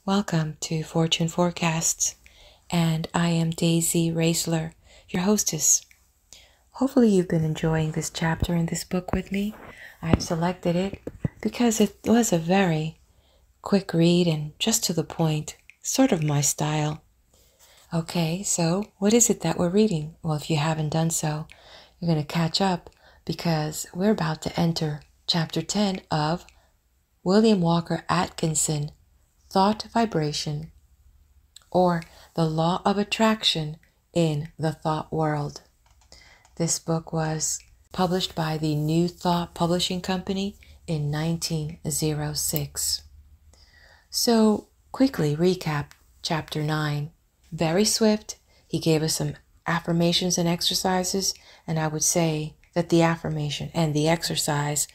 Welcome to Fortune Forecasts, and I am Daisy Raisler, your hostess. Hopefully you've been enjoying this chapter in this book with me. I've selected it because it was a very quick read and just to the point, sort of my style. Okay, so what is it that we're reading? Well, if you haven't done so, you're going to catch up because we're about to enter Chapter 10 of William Walker Atkinson, Thought Vibration, or The Law of Attraction in the Thought World. This book was published by the New Thought Publishing Company in 1906. So, quickly recap Chapter 9. Very swift. He gave us some affirmations and exercises, and I would say that the affirmation and the exercise,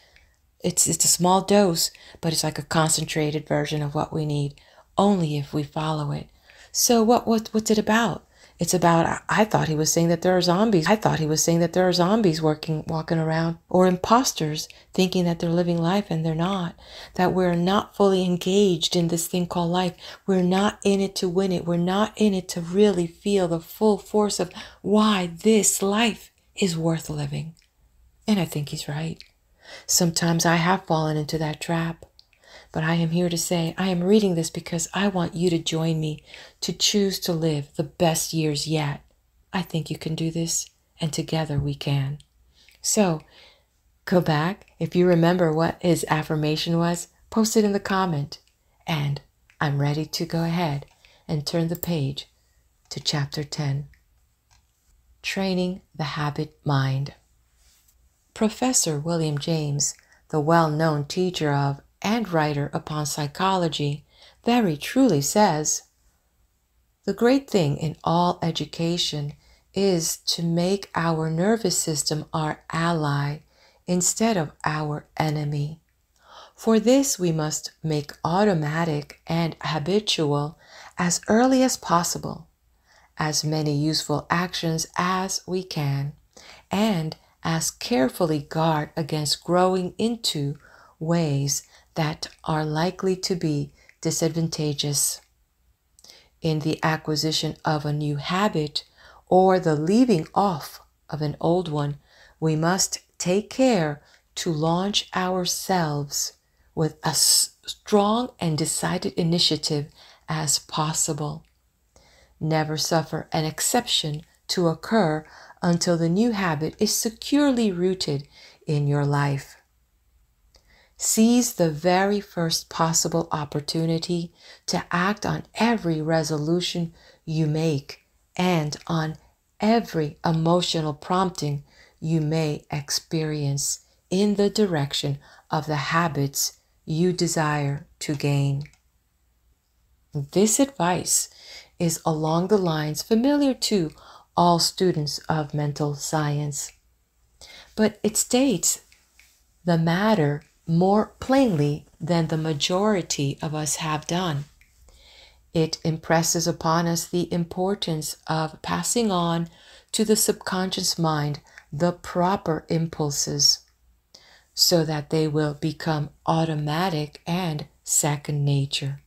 it's a small dose, but it's like a concentrated version of what we need, only if we follow it. So what's it about? It's about, I thought he was saying that there are zombies. Walking around, or imposters thinking that they're living life and they're not. That we're not fully engaged in this thing called life. We're not in it to win it. We're not in it to really feel the full force of why this life is worth living. And I think he's right. Sometimes I have fallen into that trap. But I am here to say I am reading this because I want you to join me to choose to live the best years yet. I think you can do this, and together we can. So, go back. If you remember what his affirmation was, post it in the comment. And I'm ready to go ahead and turn the page to Chapter 10. Training the Habit Mind. Professor William James, the well-known teacher of and writer upon psychology, very truly says, "The great thing in all education is to make our nervous system our ally instead of our enemy. For this we must make automatic and habitual as early as possible, as many useful actions as we can, and as carefully guard against growing into ways that are likely to be disadvantageous. In the acquisition of a new habit or the leaving off of an old one, we must take care to launch ourselves with as strong and decided initiative as possible. Never suffer an exception to occur until the new habit is securely rooted in your life. Seize the very first possible opportunity to act on every resolution you make and on every emotional prompting you may experience in the direction of the habits you desire to gain." This advice is along the lines familiar to all students of mental science, but it states the matter more plainly than the majority of us have done. It impresses upon us the importance of passing on to the subconscious mind the proper impulses so that they will become automatic and second nature.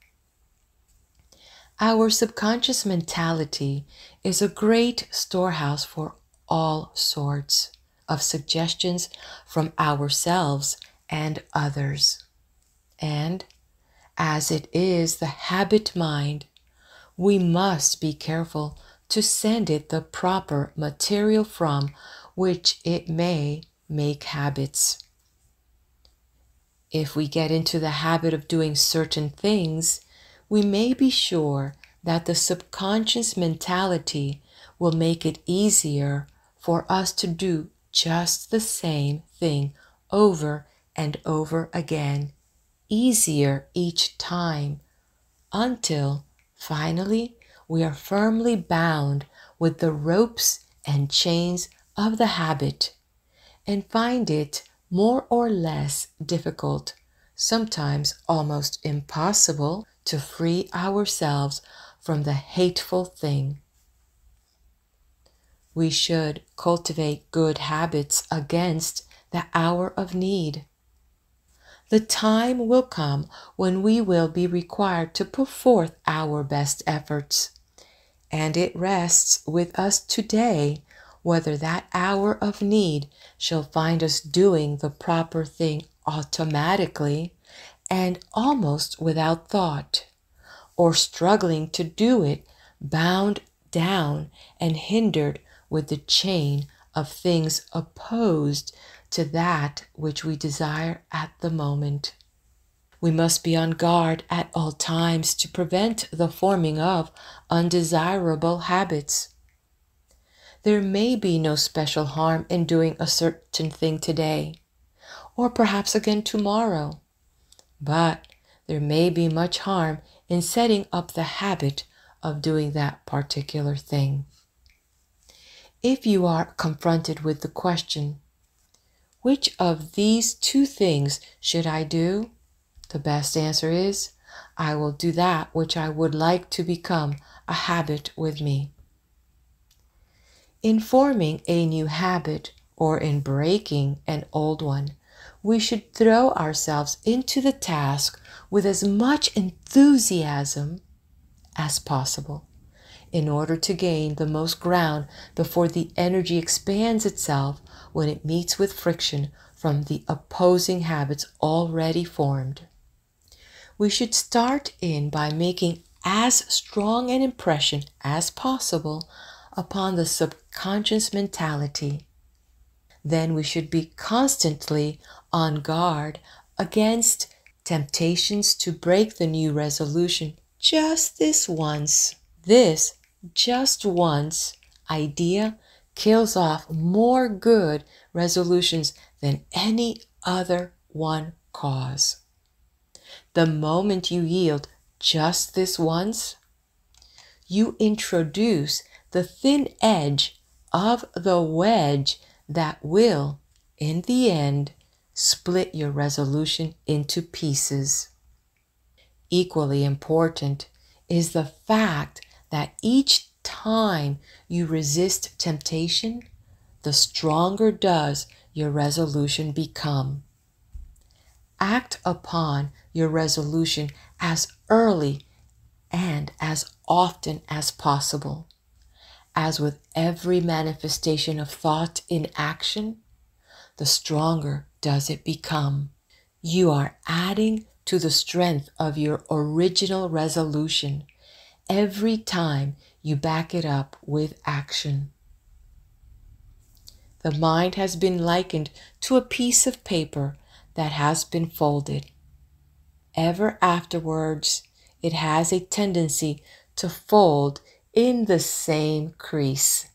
Our subconscious mentality is a great storehouse for all sorts of suggestions from ourselves and others. And as it is the habit mind, we must be careful to send it the proper material from which it may make habits. If we get into the habit of doing certain things, we may be sure that the subconscious mentality will make it easier for us to do just the same thing over and over again, easier each time, until finally we are firmly bound with the ropes and chains of the habit and find it more or less difficult, sometimes almost impossible, to free ourselves from the hateful thing. We should cultivate good habits against the hour of need. The time will come when we will be required to put forth our best efforts, and it rests with us today whether that hour of need shall find us doing the proper thing automatically and almost without thought, or struggling to do it bound down and hindered with the chain of things opposed to that which we desire at the moment. We must be on guard at all times to prevent the forming of undesirable habits. There may be no special harm in doing a certain thing today, or perhaps again tomorrow, but there may be much harm in setting up the habit of doing that particular thing. If you are confronted with the question, which of these two things should I do? The best answer is, I will do that which I would like to become a habit with me. In forming a new habit or in breaking an old one, we should throw ourselves into the task with as much enthusiasm as possible in order to gain the most ground before the energy expands itself when it meets with friction from the opposing habits already formed. We should start in by making as strong an impression as possible upon the subconscious mentality. Then we should be constantly on guard against temptations to break the new resolution just this once. This just once idea kills off more good resolutions than any other one cause. The moment you yield just this once, you introduce the thin edge of the wedge that will, in the end, split your resolution into pieces. Equally important is the fact that each time you resist temptation, the stronger does your resolution become. Act upon your resolution as early and as often as possible. As with every manifestation of thought in action, the stronger does it become. You are adding to the strength of your original resolution every time you back it up with action. The mind has been likened to a piece of paper that has been folded. Ever afterwards, it has a tendency to fold in the same crease,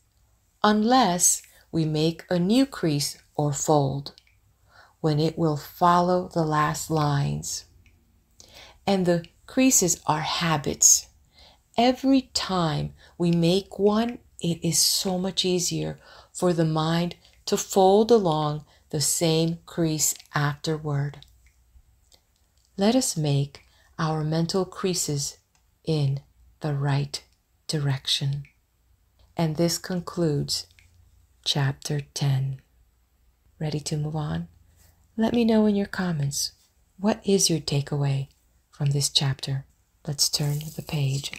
unless we make a new crease or fold, when it will follow the last lines. And the creases are habits. Every time we make one, it is so much easier for the mind to fold along the same crease afterward. Let us make our mental creases in the right direction. And this concludes Chapter 10. Ready to move on? Let me know in your comments, what is your takeaway from this chapter? Let's turn the page.